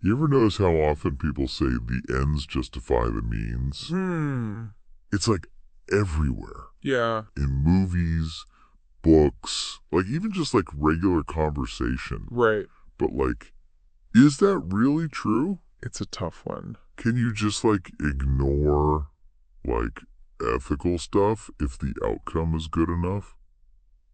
You ever notice how often people say the ends justify the means? It's like everywhere. Yeah. In movies, books, like even just like regular conversation. Right. But like, is that really true? It's a tough one. Can you just like ignore like ethical stuff if the outcome is good enough?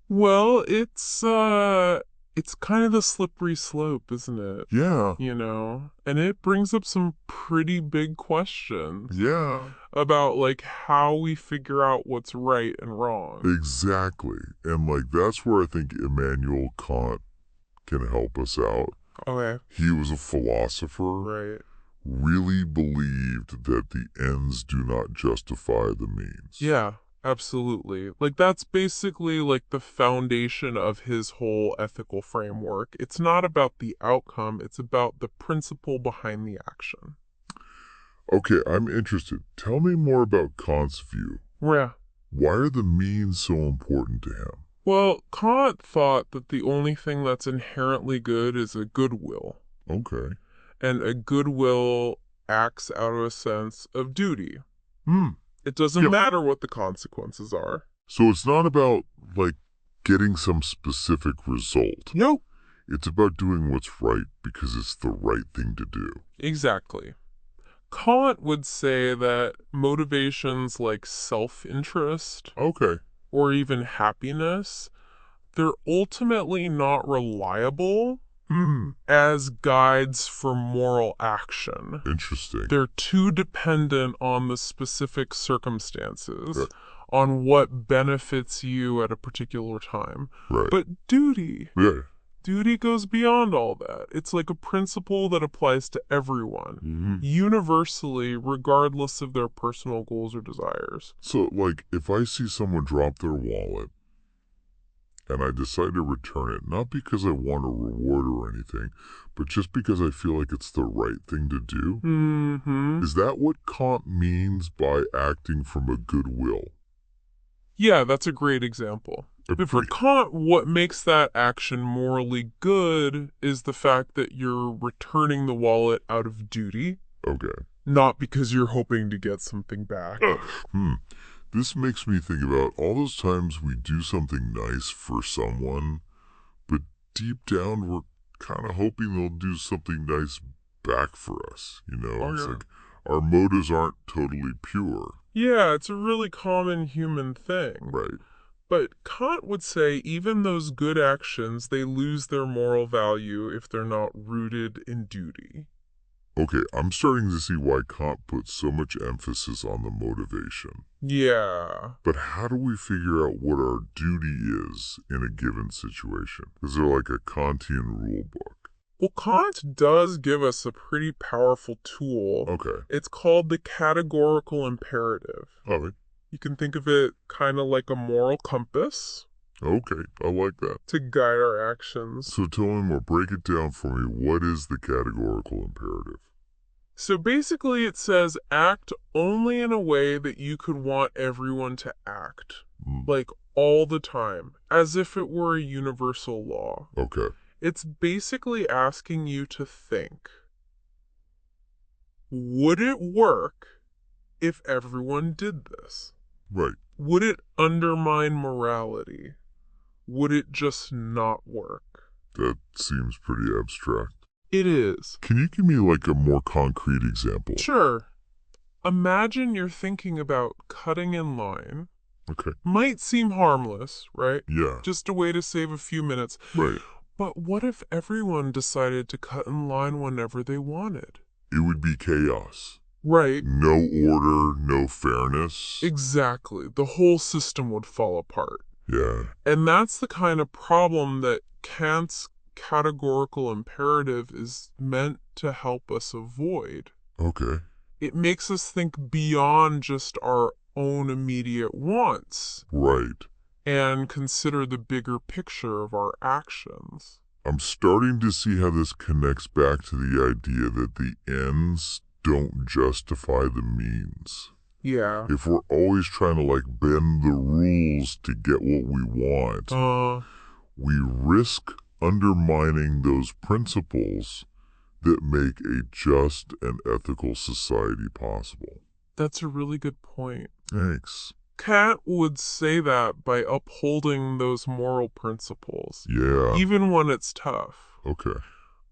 Well, it's kind of the slippery slope, isn't it? Yeah, And it brings up some pretty big questions yeah, about like how we figure out what's right and wrong. exactly. And like that's where I think Immanuel Kant can help us out. Okay. He was a philosopher, Right. really believed that the ends do not justify the means. Yeah, absolutely. Like that's basically like the foundation of his whole ethical framework. It's not about the outcome, it's about the principle behind the action. Okay, I'm interested. Tell me more about Kant's view. Yeah. Why are the means so important to him? Well, Kant thought that the only thing that's inherently good is a goodwill, Okay. and a goodwill acts out of a sense of duty. Hmm. It doesn't Yep. matter what the consequences are. So it's not about, like, getting some specific result. No. It's about doing what's right because it's the right thing to do. Exactly. Kant would say that motivations like self-interest Okay. or even happiness, they're ultimately not reliable Hmm. as guides for moral action. Interesting. They're too dependent on the specific circumstances, Right. on what benefits you at a particular time. Right. But duty Yeah. goes beyond all that. It's like a principle that applies to everyone, Hmm. universally, regardless of their personal goals or desires. So, like, if I see someone drop their wallet and I decide to return it, not because I want a reward or anything, but just because I feel like it's the right thing to do, is that what Kant means by acting from a goodwill? Yeah, that's a great example. But for Kant, what makes that action morally good is the fact that you're returning the wallet out of duty, Okay. not because you're hoping to get something back. This makes me think about all those times we do something nice for someone, but deep down we're kind of hoping they'll do something nice back for us. It's like our motives aren't totally pure. Yeah, it's a really common human thing. Right. But Kant would say even those good actions, they lose their moral value if they're not rooted in duty. Okay, I'm starting to see why Kant puts so much emphasis on the motivation. Yeah. But how do we figure out what our duty is in a given situation? Is there like a Kantian rule book? Well, Kant does give us a pretty powerful tool. Okay. It's called the categorical imperative. All right. You can think of it kind of like a moral compass Okay, I like that. to guide our actions. So tell me more. Break it down for me. What is the categorical imperative? So basically it says act only in a way that you could want everyone to act. Like all the time, as if it were a universal law. Okay. It's basically asking you to think. Would it work if everyone did this? Right. Would it undermine morality? Would it just not work? That seems pretty abstract. It is. Can you give me like a more concrete example? Sure. Imagine you're thinking about cutting in line. Okay. Might seem harmless, right? Yeah. Just a way to save a few minutes. Right. But what if everyone decided to cut in line whenever they wanted? It would be chaos. Right. No order, no fairness. Exactly. The whole system would fall apart. Yeah. And that's the kind of problem that Kant's categorical imperative is meant to help us avoid. Okay. It makes us think beyond just our own immediate wants. Right. And consider the bigger picture of our actions. I'm starting to see how this connects back to the idea that the ends don't justify the means. Yeah. If we're always trying to like bend the rules to get what we want, we risk undermining those principles that make a just and ethical society possible. That's a really good point. Thanks. Kant would say that by upholding those moral principles, Yeah. even when it's tough. Okay.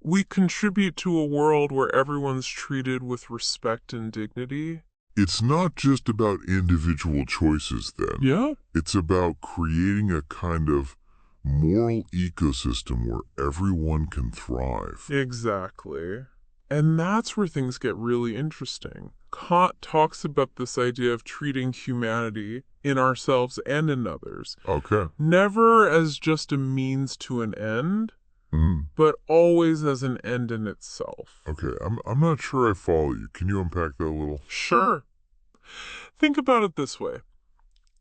We contribute to a world where everyone's treated with respect and dignity. It's not just about individual choices then. Yeah? It's about creating a kind of moral ecosystem where everyone can thrive. Exactly. And that's where things get really interesting. Kant talks about this idea of treating humanity in ourselves and in others, Okay. never as just a means to an end, but always as an end in itself. Okay, I'm not sure I follow you. Can you unpack that a little? Sure. Think about it this way.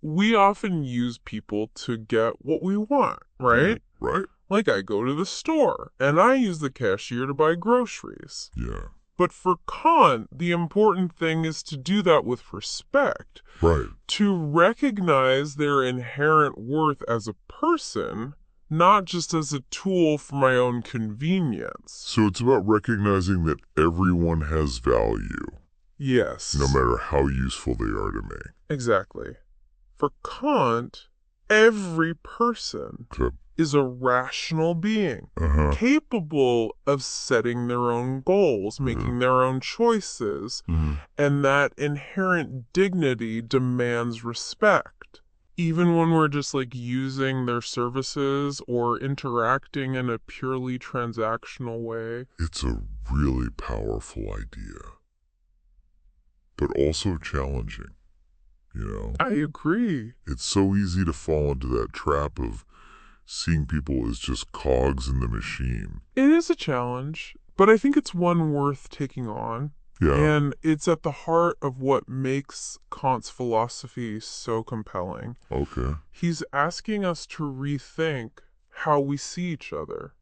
We often use people to get what we want, right? Right? Like I go to the store and I use the cashier to buy groceries. Yeah. But for Kant, the important thing is to do that with respect, Right. to recognize their inherent worth as a person, not just as a tool for my own convenience. So it's about recognizing that everyone has value, Yes. no matter how useful they are to me. Exactly. For Kant, every person Okay. is a rational being, capable of setting their own goals, making their own choices, and that inherent dignity demands respect. Even when we're just like using their services or interacting in a purely transactional way. It's a really powerful idea, but also challenging, you know? I agree. It's so easy to fall into that trap of seeing people as just cogs in the machine. It is a challenge, but I think it's one worth taking on. Yeah. And it's at the heart of what makes Kant's philosophy so compelling. Okay. He's asking us to rethink how we see each other,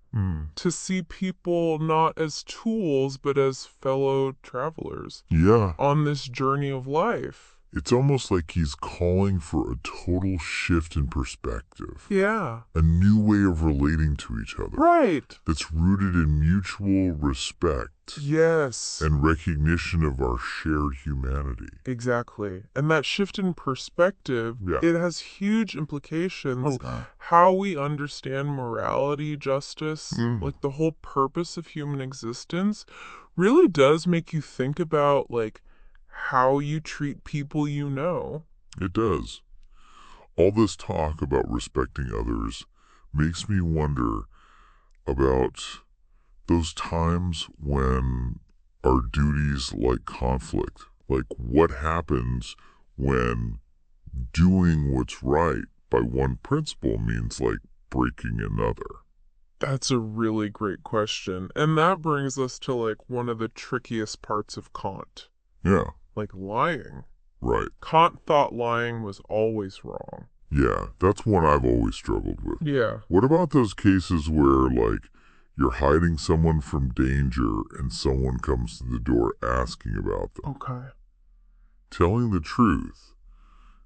to see people not as tools, but as fellow travelers Yeah. on this journey of life. It's almost like he's calling for a total shift in perspective. Yeah. A new way of relating to each other. Right. That's rooted in mutual respect. Yes. And recognition of our shared humanity. Exactly. And that shift in perspective, it has huge implications. How we understand morality, justice, like the whole purpose of human existence, really does make you think about like how you treat people you know. It does. All this talk about respecting others makes me wonder about those times when our duties like conflict. Like what happens when doing what's right by one principle means like breaking another? That's a really great question. And that brings us to like one of the trickiest parts of Kant. Yeah. Like lying. Right. Kant thought lying was always wrong. Yeah, that's one I've always struggled with. Yeah. What about those cases where, like, you're hiding someone from danger and someone comes to the door asking about them? Okay. Telling the truth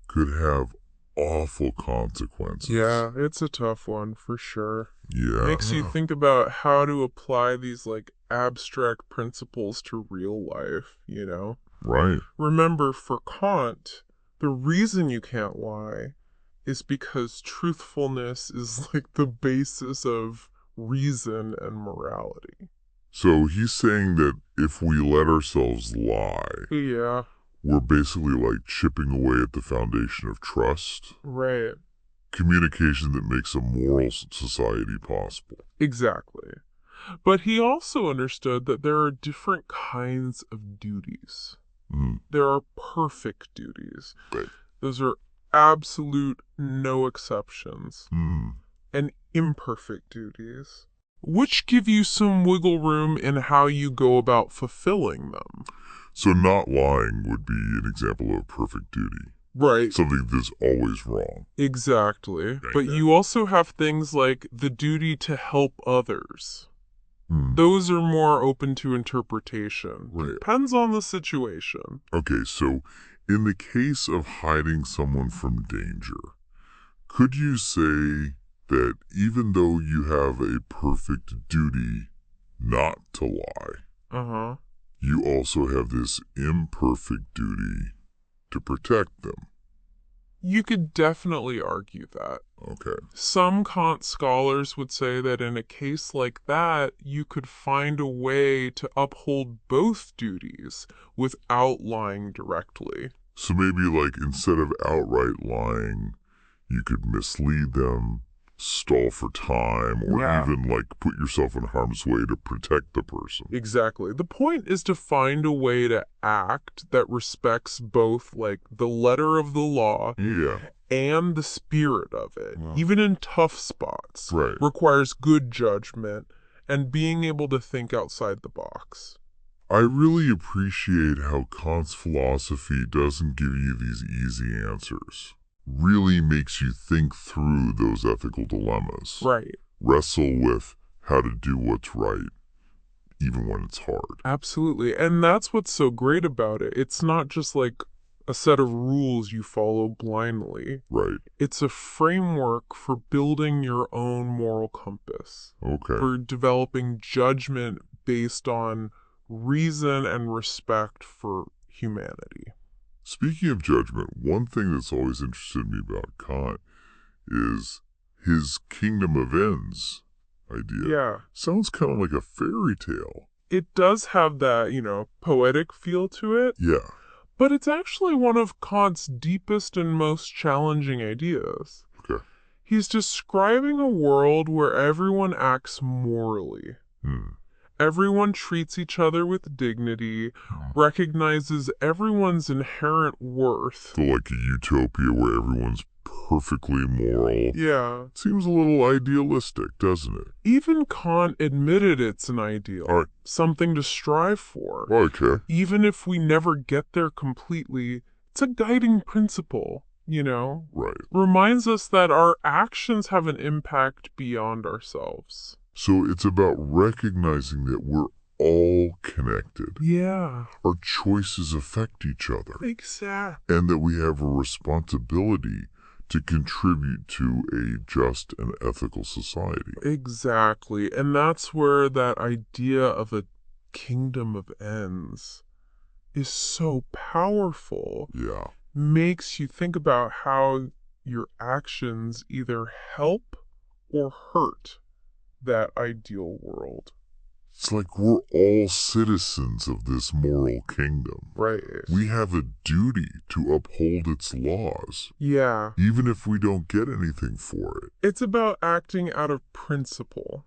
could have awful consequences. Yeah, it's a tough one for sure. Yeah. Makes you think about how to apply these like abstract principles to real life, you know? Right. Remember, for Kant, the reason you can't lie is because truthfulness is like the basis of reason and morality. So he's saying that if we let ourselves lie, Yeah. we're basically like chipping away at the foundation of trust. Right. Communication that makes a moral society possible. Exactly. But he also understood that there are different kinds of duties. There are perfect duties. Right. Those are absolute no exceptions. And imperfect duties, which give you some wiggle room in how you go about fulfilling them. So not lying would be an example of a perfect duty. Right. Something that's always wrong. Exactly. Right. But you also have things like the duty to help others. Those are more open to interpretation. Right. Depends on the situation. Okay, so in the case of hiding someone from danger, could you say that even though you have a perfect duty not to lie, Uh-huh. you also have this imperfect duty to protect them. You could definitely argue that. Okay. Some Kant scholars would say that in a case like that, you could find a way to uphold both duties without lying directly. So maybe, like, instead of outright lying, you could mislead them, stall for time, or even, like, put yourself in harm's way to protect the person. Exactly. The point is to find a way to act that respects both, like, the letter of the law and the spirit of it, even in tough spots. Right. Requires good judgment and being able to think outside the box. I really appreciate how Kant's philosophy doesn't give you these easy answers. Really makes you think through those ethical dilemmas. Right. Wrestle with how to do what's right, even when it's hard. Absolutely. And that's what's so great about it. It's not just like a set of rules you follow blindly. Right. It's a framework for building your own moral compass. Okay. For developing judgment based on reason and respect for humanity. Speaking of judgment, one thing that's always interested me about Kant is his kingdom of ends idea. Yeah. Sounds kind of like a fairy tale. It does have that, poetic feel to it. Yeah. But it's actually one of Kant's deepest and most challenging ideas. Okay. He's describing a world where everyone acts morally. Everyone treats each other with dignity, recognizes everyone's inherent worth. So like a utopia where everyone's perfectly moral. Yeah. Seems a little idealistic, doesn't it? Even Kant admitted it's an ideal, something to strive for. Okay. Even if we never get there completely, it's a guiding principle, Right. Reminds us that our actions have an impact beyond ourselves. So it's about recognizing that we're all connected. Yeah. Our choices affect each other. Exactly. And that we have a responsibility to contribute to a just and ethical society. Exactly. And that's where that idea of a kingdom of ends is so powerful. Yeah. Makes you think about how your actions either help or hurt that ideal world. It's like we're all citizens of this moral kingdom. Right. We have a duty to uphold its laws. Yeah. Even if we don't get anything for it. It's about acting out of principle.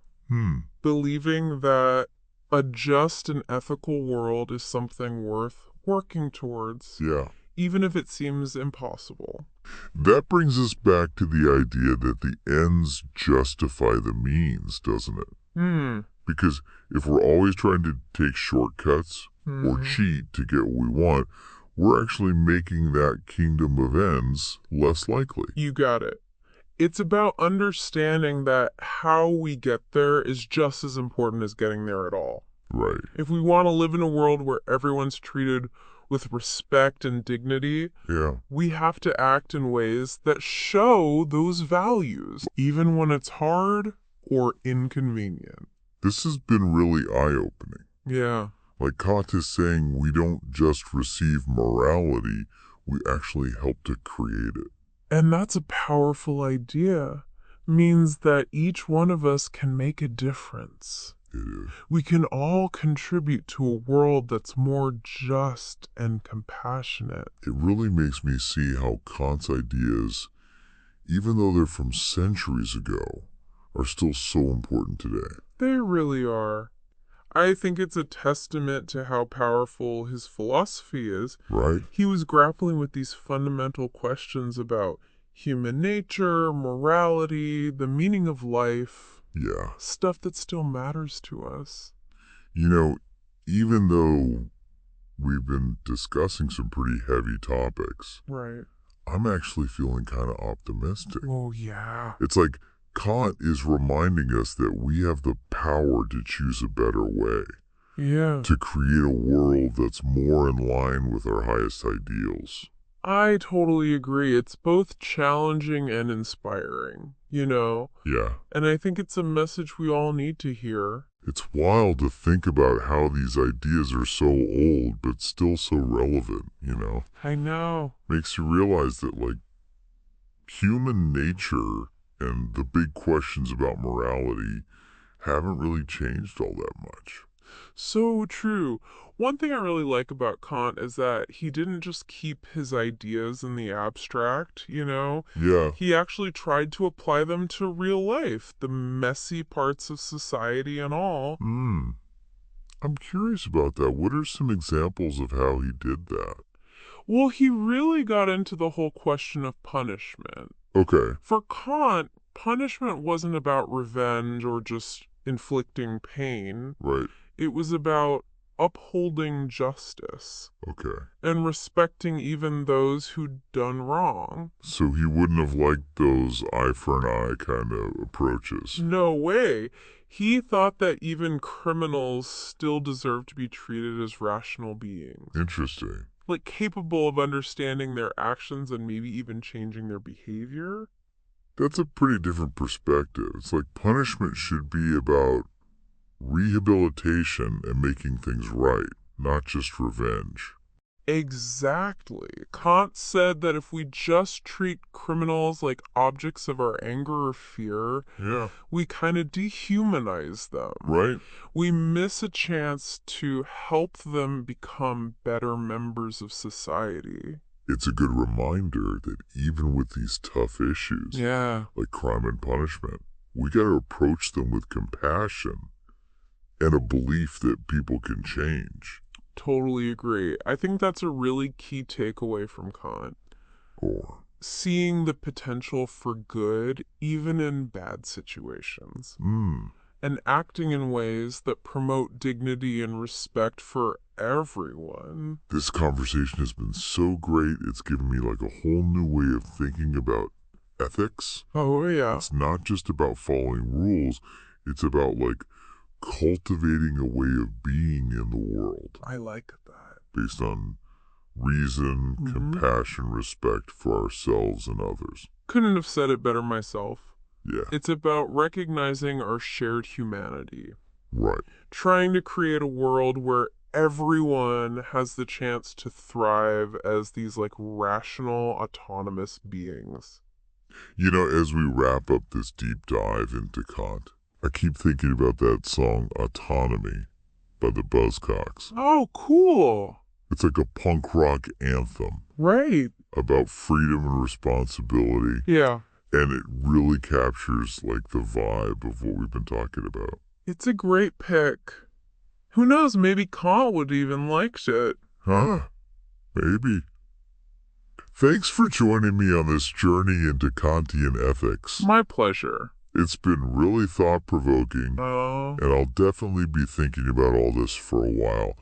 Believing that a just and ethical world is something worth working towards. Yeah. Even if it seems impossible. That brings us back to the idea that the ends justify the means, doesn't it? Because if we're always trying to take shortcuts or cheat to get what we want, we're actually making that kingdom of ends less likely. You got it. It's about understanding that how we get there is just as important as getting there at all. Right. If we want to live in a world where everyone's treated with respect and dignity, we have to act in ways that show those values, even when it's hard or inconvenient. This has been really eye-opening. Yeah. Like Kant is saying, we don't just receive morality, we actually help to create it. And that's a powerful idea. Means that each one of us can make a difference. It is. We can all contribute to a world that's more just and compassionate. It really makes me see how Kant's ideas, even though they're from centuries ago, are still so important today. They really are. I think it's a testament to how powerful his philosophy is. Right. He was grappling with these fundamental questions about human nature, morality, the meaning of life. Yeah. Stuff that still matters to us. Even though we've been discussing some pretty heavy topics, right, I'm actually feeling kind of optimistic. Oh, yeah. It's like Kant is reminding us that we have the power to choose a better way. Yeah. To create a world that's more in line with our highest ideals. I totally agree. It's both challenging and inspiring, Yeah. And I think it's a message we all need to hear. It's wild to think about how these ideas are so old but still so relevant, I know. Makes you realize that, like, human nature and the big questions about morality haven't really changed all that much. So true. One thing I really like about Kant is that he didn't just keep his ideas in the abstract. Yeah. He actually tried to apply them to real life, the messy parts of society and all. I'm curious about that. What are some examples of how he did that? Well, he really got into the whole question of punishment. Okay. For Kant, punishment wasn't about revenge or just inflicting pain. Right. It was about upholding justice Okay. and respecting even those who'd done wrong. So he wouldn't have liked those eye for an eye kind of approaches. No way. He thought that even criminals still deserve to be treated as rational beings. Interesting. Like capable of understanding their actions and maybe even changing their behavior. That's a pretty different perspective. It's like punishment should be about rehabilitation and making things right, not just revenge. Exactly. Kant said that if we just treat criminals like objects of our anger or fear, Yeah. we kind of dehumanize them. Right? We miss a chance to help them become better members of society. It's a good reminder that even with these tough issues, Yeah. like crime and punishment, we got to approach them with compassion and a belief that people can change. Totally agree. I think that's a really key takeaway from Kant. Or, Seeing the potential for good even in bad situations. And acting in ways that promote dignity and respect for everyone. this conversation has been so great. It's given me like a whole new way of thinking about ethics. Oh, yeah. It's not just about following rules. It's about like cultivating a way of being in the world I like that. based on reason, compassion, respect for ourselves and others. Couldn't have said it better myself. Yeah, It's about recognizing our shared humanity. right. Trying to create a world where everyone has the chance to thrive as these like rational, autonomous beings. As we wrap up this deep dive into Kant, I keep thinking about that song Autonomy by the Buzzcocks. Oh, cool. It's like a punk rock anthem Right. about freedom and responsibility, Yeah. and it really captures like the vibe of what we've been talking about. It's a great pick. Who knows, maybe Kant would even liked it. Huh? Maybe. Thanks for joining me on this journey into Kantian ethics. My pleasure. It's been really thought-provoking, Oh. and I'll definitely be thinking about all this for a while.